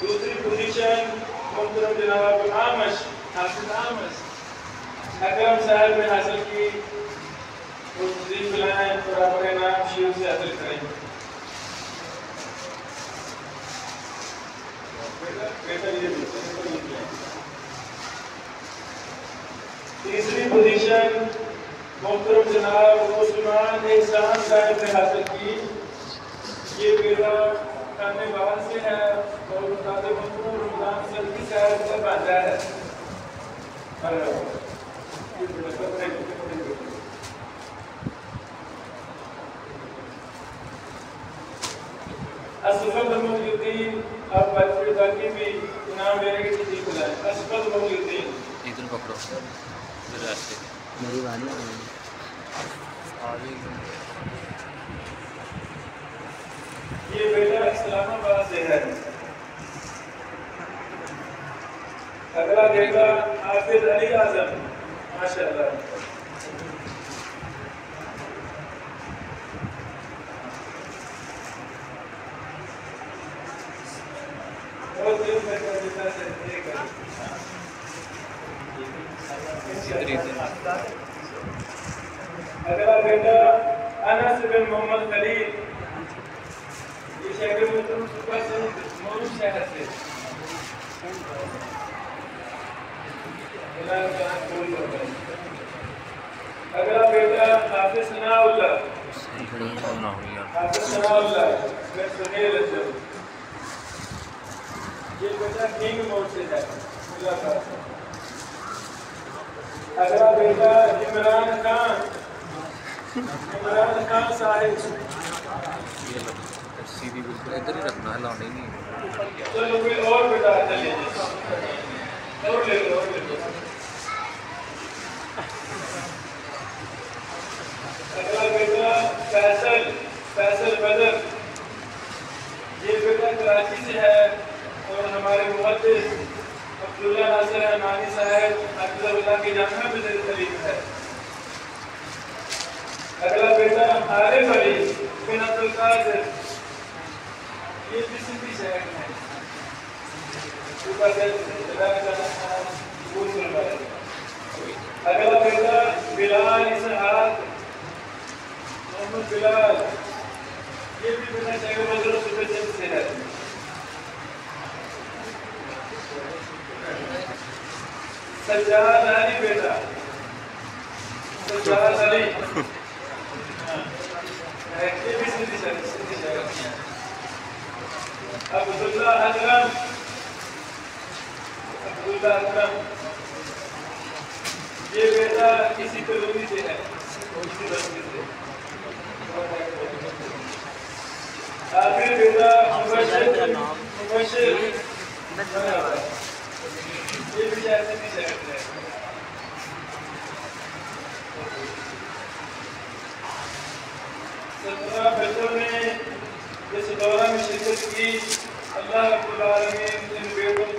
दूसरी पोजीशन मुहतरम जनाब आमश हाफिज आमश अकरम साहब ने हासिल की। वो तशरीफ लाएं और अपने नाम शीर से हासिल करें। तीसरी पोजीशन मुहतरम जनाब उस्मान एहसान साहब ने हासिल की। ये बेटा खाने बाहर से है और मुताबिक रमजान सल्फी साहब से बांधा है। असफल मौजूदीन अब बच्चे ताकि भी इनाम लेने की तस्दीक हो जाए। असफल मौजूदीन इधर पकड़ो रास्ते मेरी वाली ये बेटा इस्लामाबाद से है। अगला बेटा हाफिज अली आजम माशाअल्लाह। अगला बेटा अनस बिन मोहम्मद खलील, ये शहर मुहतरम सुबह से मऊ शहर से। अगला बेटा हाफिज सनाउल्लाह, हाफिज सनाउल्लाह बिन सुहेल अजब, ये बेटा किंग मोड से है। अगला बेटा इमरान खान, इमरान खान साहिब। सीधी बिल्कुल इधर ही रखना है, लाने नहीं। चलो कोई और बेटा चलिए और ले लो और ले लो। अगला बेटा फैसल, फैसल बदर, ये बेटा कराची से है और हमारे मुहद्दिस अब्दुल्ला नासिर हमानी साहब अब्दुल्ला की जामिया में तलीम है। अगला बेटा आरिफ अली बिन अब्दुल कादिर, ये भी सिंधी शहर में है। अगला बेटा बिलाल इसहाक मोहम्मद बिलाल, ये भी बेटा शहर मजरूर सुबह से है। सज्जाद अली बेटा, सज्जाद अली, ये भी सिंधी शहर में है। अब्दुल्ला अकरम, अब्दुल्ला अकरम, ये बेटा किसी कॉलोनी से है, किसी बस्ती से। आखिरी बेटा मुबशिर, मुबशिर, ये भी शायद से है। 17 बच्चों ने इस दौरा में शिरकत की। अल्लाह रब्बुल आलमीन इन बेटों